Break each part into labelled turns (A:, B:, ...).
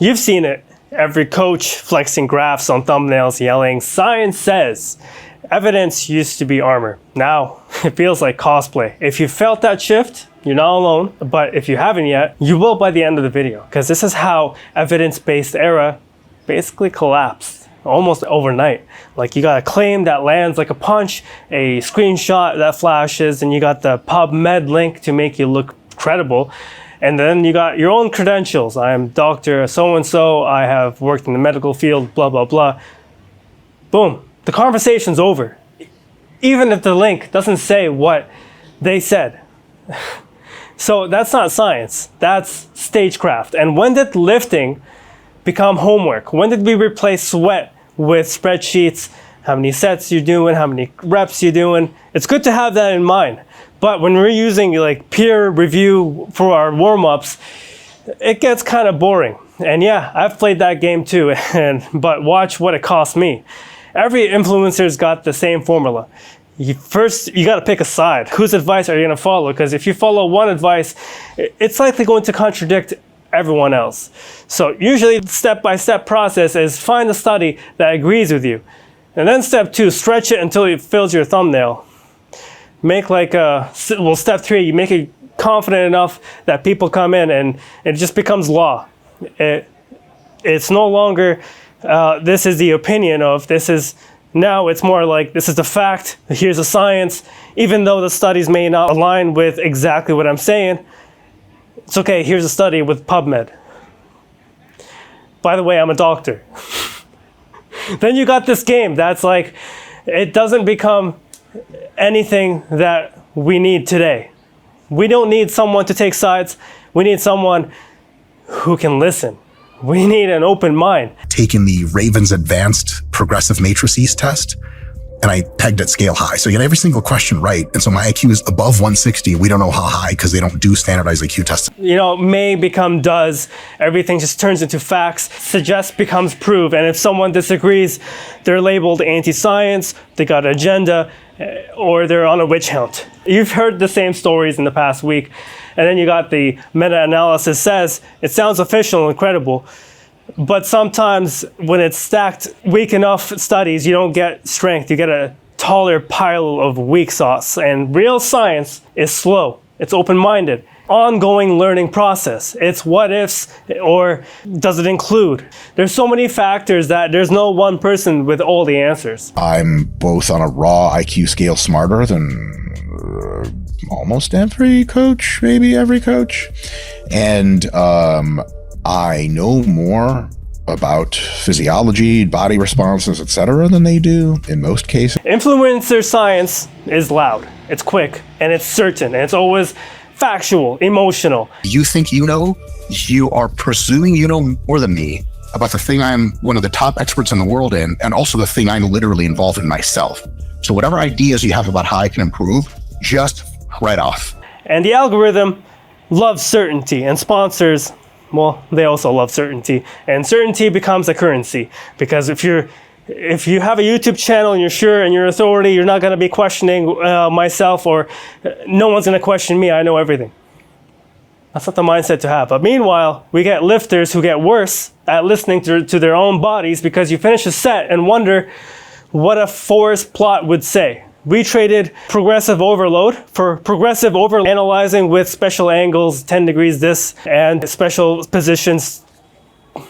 A: You've seen it. Every coach flexing graphs on thumbnails yelling, "Science says." Evidence used to be armor. Now, it feels like cosplay. If you felt that shift, you're not alone. But if you haven't yet, you will by the end of the video. Because this is how evidence-based era basically collapsed. Almost overnight. Like you got a claim that lands like a punch, a screenshot that flashes, and you got the PubMed link to make you look credible. And then you got your own credentials. I am Dr. So-and-so, I have worked in the medical field, blah, blah, blah. Boom, the conversation's over. Even if the link doesn't say what they said. So that's not science, that's stagecraft. And when did lifting become homework? When did we replace sweat with spreadsheets? How many sets you're doing, how many reps you're doing? It's good to have that in mind. But when we're using like peer review for our warm-ups, it gets kind of boring. And yeah, I've played that game too, but watch what it cost me. Every influencer's got the same formula. First, you got to pick a side. Whose advice are you going to follow? Because if you follow one advice, it's likely going to contradict everyone else. So usually the step-by-step process is find a study that agrees with you. And then step 2, stretch it until it fills your thumbnail. Make like step 3, you make it confident enough that people come in and it just becomes law. It's no longer, this is the opinion of, now it's more like, this is the fact, here's the science. Even though the studies may not align with exactly what I'm saying, it's okay, here's a study with PubMed. By the way, I'm a doctor. Then you got this game that's like, it doesn't become anything that we need today. We don't need someone to take sides. We need someone who can listen. We need an open mind.
B: Taking the Raven's Advanced Progressive Matrices test, and I pegged at scale high. So you get every single question right. And so my IQ is above 160. We don't know how high because they don't do standardized IQ tests.
A: You know, may become does. Everything just turns into facts. Suggest becomes prove. And if someone disagrees, they're labeled anti-science, they got an agenda, or they're on a witch hunt. You've heard the same stories in the past week. And then you got the meta-analysis says, it sounds official and credible. But sometimes when it's stacked weak enough studies, you don't get strength. You get a taller pile of weak sauce. And real science is slow. It's open-minded. Ongoing learning process. It's what ifs, or does it include? There's so many factors that there's no one person with all the answers.
B: I'm both on a raw IQ scale smarter than almost every coach, maybe every coach. And I know more about physiology, body responses, etc. than they do in most cases.
A: Influencer science is loud, it's quick, and it's certain, and it's always factual, emotional.
B: You think you know? You are presuming you know more than me about the thing I'm one of the top experts in the world in, and also the thing I'm literally involved in myself. So whatever ideas you have about how I can improve, just write off.
A: And the algorithm loves certainty, and sponsors, well, they also love certainty. And certainty becomes a currency, because if you have a YouTube channel and you're sure and you're authority, you're not going to be questioning myself, or no one's going to question me. I know everything. That's not the mindset to have. But meanwhile, we get lifters who get worse at listening to their own bodies, because you finish a set and wonder what a forest plot would say. We traded progressive overload for progressive over-analyzing with special angles, 10 degrees this, and special positions.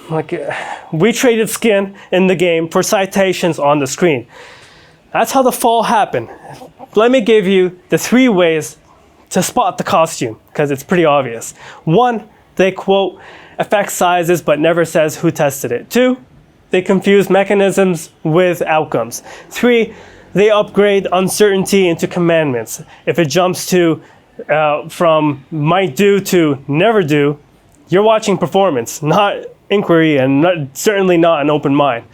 A: Like, we traded skin in the game for citations on the screen. That's how the fall happened. Let me give you the 3 ways to spot the costume, because it's pretty obvious. 1, they quote effect sizes but never says who tested it. 2, they confuse mechanisms with outcomes. 3, they upgrade uncertainty into commandments. If it jumps to from might do to never do, you're watching performance, not inquiry, and certainly not an open mind.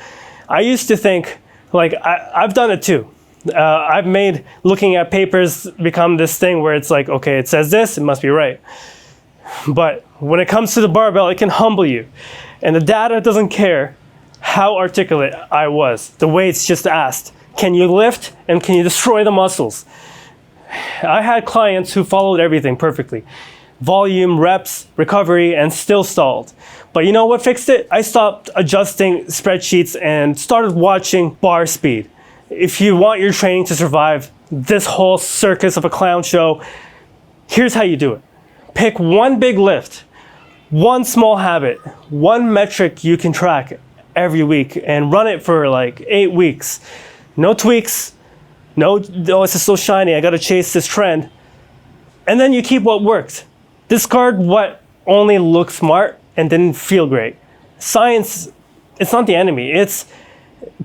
A: I used to think, like, I've done it too. I've made looking at papers become this thing where it's like, okay, it says this, it must be right. But when it comes to the barbell, it can humble you. And the data doesn't care how articulate I was. The weights just asked, can you lift and can you destroy the muscles? I had clients who followed everything perfectly. Volume, reps, recovery, and still stalled. But you know what fixed it? I stopped adjusting spreadsheets and started watching bar speed. If you want your training to survive this whole circus of a clown show, here's how you do it. Pick one big lift, one small habit, one metric you can track every week, and run it for like 8 weeks. No tweaks, no, oh, it's just so shiny, I gotta chase this trend. And then you keep what worked. Discard what only looked smart and didn't feel great. Science, it's not the enemy. It's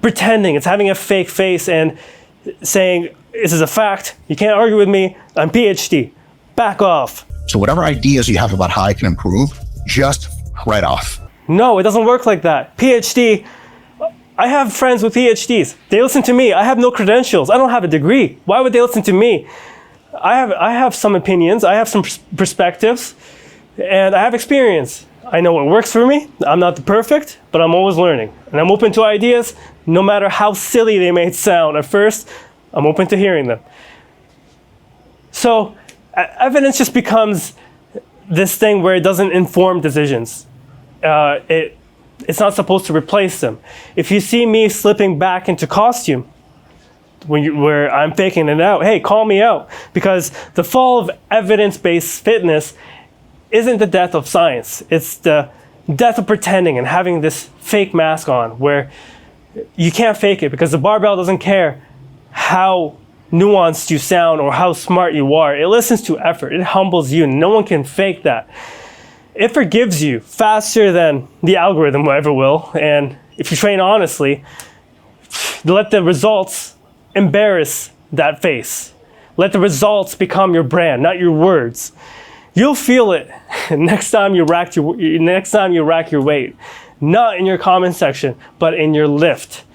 A: pretending, it's having a fake face and saying, this is a fact, you can't argue with me, I'm PhD, back off.
B: So whatever ideas you have about how I can improve, just write off.
A: No, it doesn't work like that. PhD, I have friends with PhDs. They listen to me. I have no credentials. I don't have a degree. Why would they listen to me? I have some opinions. I have some perspectives. And I have experience. I know what works for me. I'm not perfect, but I'm always learning. And I'm open to ideas, no matter how silly they may sound at first. I'm open to hearing them. So evidence just becomes this thing where it doesn't inform decisions. It's not supposed to replace them. If you see me slipping back into costume, where I'm faking it out, hey, call me out. Because the fall of evidence-based fitness isn't the death of science. It's the death of pretending and having this fake mask on where you can't fake it because the barbell doesn't care how nuanced you sound or how smart you are. It listens to effort. It humbles you. No one can fake that. It forgives you faster than the algorithm ever will. And if you train honestly, let the results embarrass that face. Let the results become your brand, not your words. You'll feel it next time you rack your weight. Not in your comment section, but in your lift.